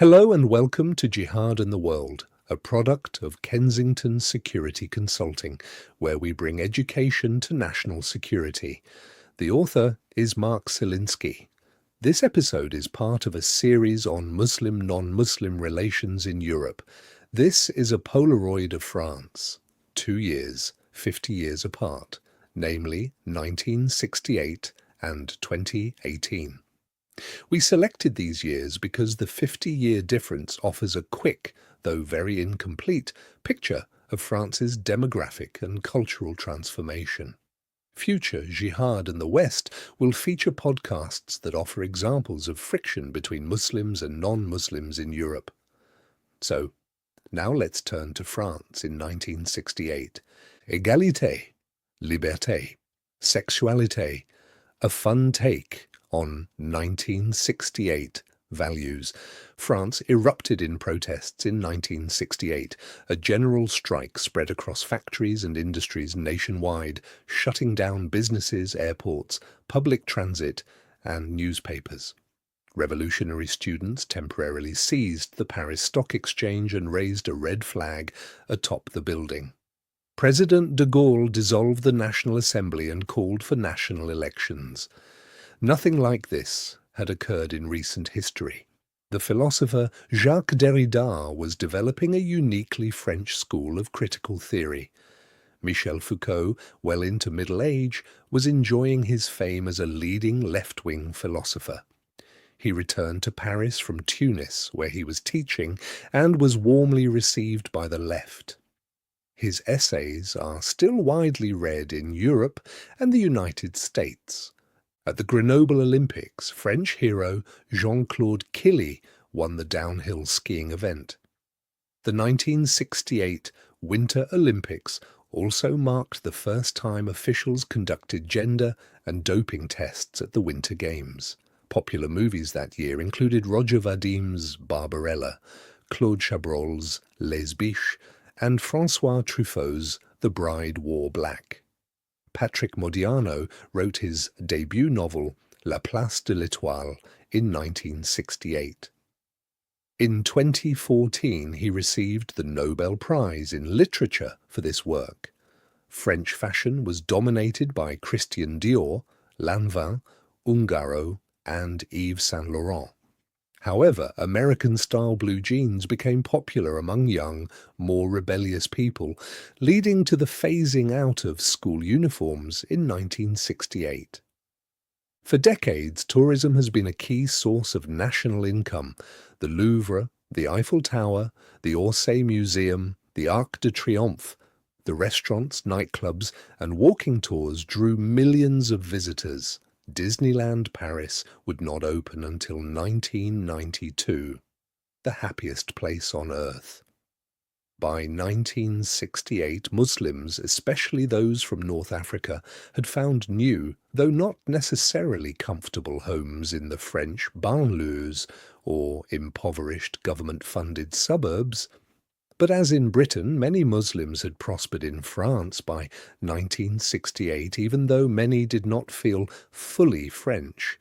Hello and welcome to Jihad in the World, a product of Kensington Security Consulting, where we bring education to national security. The author is Mark Silinsky. This episode is part of a series on Muslim-non-Muslim relations in Europe. This is a Polaroid of France, 2 years, 50 years apart, namely 1968 and 2018. We selected these years because the 50-year difference offers a quick, though very incomplete, picture of France's demographic and cultural transformation. Future Jihad in the West will feature podcasts that offer examples of friction between Muslims and non-Muslims in Europe. So, now let's turn to France in 1968. Egalité, Liberté, Sexualité, a fun take on 1968 values. France erupted in protests in 1968. A general strike spread across factories and industries nationwide, shutting down businesses, airports, public transit, and newspapers. Revolutionary students temporarily seized the Paris Stock Exchange and raised a red flag atop the building. President de Gaulle dissolved the National Assembly and called for national elections. Nothing like this had occurred in recent history. The philosopher Jacques Derrida was developing a uniquely French school of critical theory. Michel Foucault, well into middle age, was enjoying his fame as a leading left-wing philosopher. He returned to Paris from Tunis, where he was teaching, and was warmly received by the left. His essays are still widely read in Europe and the United States. At the Grenoble Olympics, French hero Jean-Claude Killy won the downhill skiing event. The 1968 Winter Olympics also marked the first time officials conducted gender and doping tests at the Winter Games. Popular movies that year included Roger Vadim's Barbarella, Claude Chabrol's Les Biches, and François Truffaut's The Bride Wore Black. Patrick Modiano wrote his debut novel La Place de l'Étoile in 1968. In 2014, he received the Nobel Prize in Literature for this work. French fashion was dominated by Christian Dior, Lanvin, Ungaro, and Yves Saint Laurent. However, American-style blue jeans became popular among young, more rebellious people, leading to the phasing out of school uniforms in 1968. For decades, tourism has been a key source of national income. The Louvre, the Eiffel Tower, the Orsay Museum, the Arc de Triomphe, the restaurants, nightclubs, and walking tours drew millions of visitors. Disneyland Paris would not open until 1992, the happiest place on earth. By 1968, Muslims, especially those from North Africa, had found new, though not necessarily comfortable homes in the French banlieues, or impoverished government-funded suburbs. But as in Britain, many Muslims had prospered in France by 1968, even though many did not feel fully French.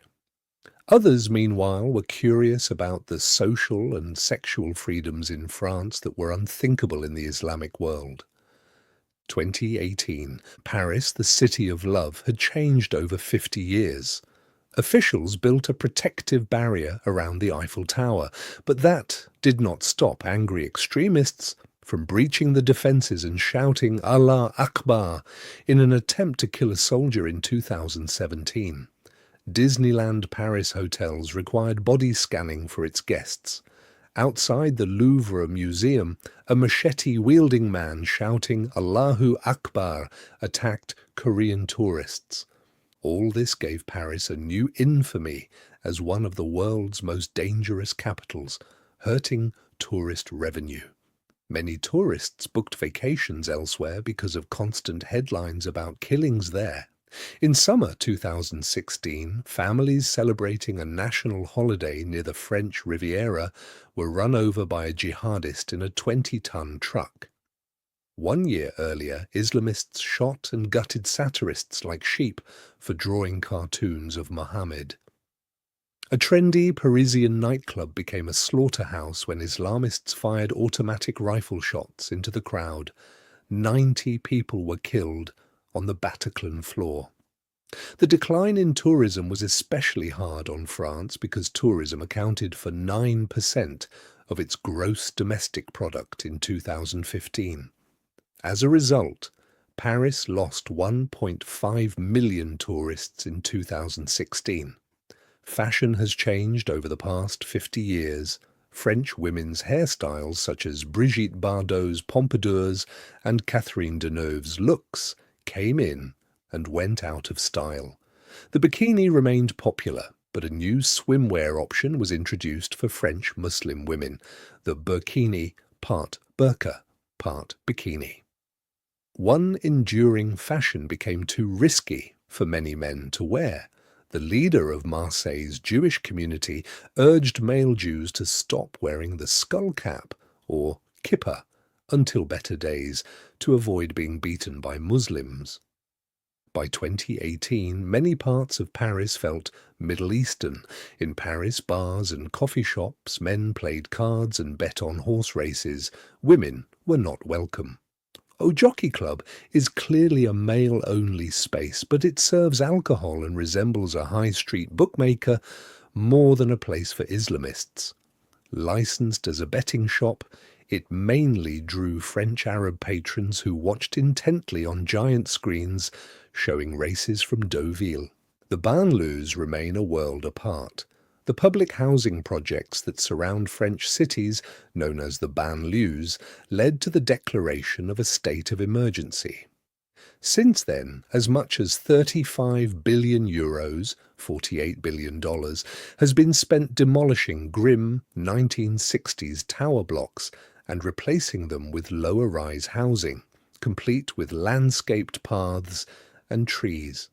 Others, meanwhile, were curious about the social and sexual freedoms in France that were unthinkable in the Islamic world. 2018, Paris, the city of love, had changed over 50 years. Officials built a protective barrier around the Eiffel Tower, but that did not stop angry extremists from breaching the defences and shouting Allah Akbar in an attempt to kill a soldier in 2017. Disneyland Paris hotels required body scanning for its guests. Outside the Louvre Museum, a machete-wielding man shouting Allahu Akbar attacked Korean tourists. All this gave Paris a new infamy as one of the world's most dangerous capitals, hurting tourist revenue. Many tourists booked vacations elsewhere because of constant headlines about killings there. In summer 2016, families celebrating a national holiday near the French Riviera were run over by a jihadist in a 20-ton truck. 1 year earlier, Islamists shot and gutted satirists like sheep for drawing cartoons of Muhammad. A trendy Parisian nightclub became a slaughterhouse when Islamists fired automatic rifle shots into the crowd. 90 people were killed on the Bataclan floor. The decline in tourism was especially hard on France because tourism accounted for 9% of its gross domestic product in 2015. As a result, Paris lost 1.5 million tourists in 2016. Fashion has changed over the past 50 years. French women's hairstyles such as Brigitte Bardot's pompadours and Catherine Deneuve's looks came in and went out of style. The bikini remained popular, but a new swimwear option was introduced for French Muslim women, the burkini, part burqa, part bikini. One enduring fashion became too risky for many men to wear. The leader of Marseille's Jewish community urged male Jews to stop wearing the skull cap, or kippah, until better days, to avoid being beaten by Muslims. By 2018, many parts of Paris felt Middle Eastern. In Paris bars and coffee shops, men played cards and bet on horse races. Women were not welcome. Au Jockey Club is clearly a male-only space, but it serves alcohol and resembles a high-street bookmaker more than a place for Islamists. Licensed as a betting shop, it mainly drew French Arab patrons who watched intently on giant screens showing races from Deauville. The banlieues remain a world apart. The public housing projects that surround French cities, known as the banlieues, led to the declaration of a state of emergency. Since then, as much as €35 billion, $48 billion, has been spent demolishing grim 1960s tower blocks and replacing them with lower-rise housing, complete with landscaped paths and trees.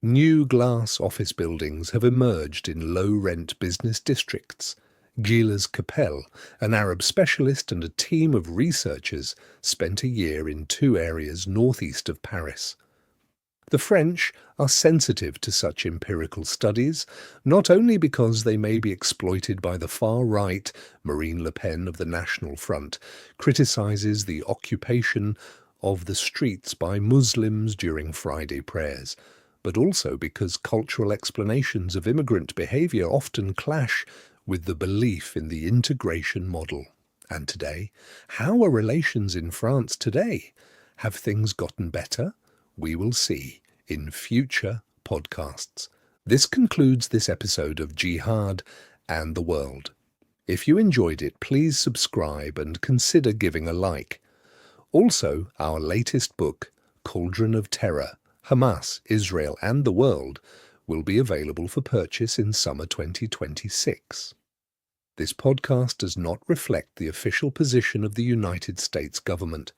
New glass office buildings have emerged in low-rent business districts. Gilles Capel, an Arab specialist, and a team of researchers spent a year in 2 areas northeast of Paris. The French are sensitive to such empirical studies, not only because they may be exploited by the far right. Marine Le Pen of the National Front criticizes the occupation of the streets by Muslims during Friday prayers, but also because cultural explanations of immigrant behavior often clash with the belief in the integration model. And today, how are relations in France today? Have things gotten better? We will see in future podcasts. This concludes this episode of Jihad and the World. If you enjoyed it, please subscribe and consider giving a like. Also, our latest book, Cauldron of Terror, Hamas, Israel and the World, will be available for purchase in summer 2026. This podcast does not reflect the official position of the United States government.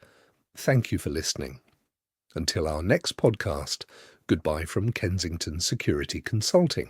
Thank you for listening. Until our next podcast, goodbye from Kensington Security Consulting.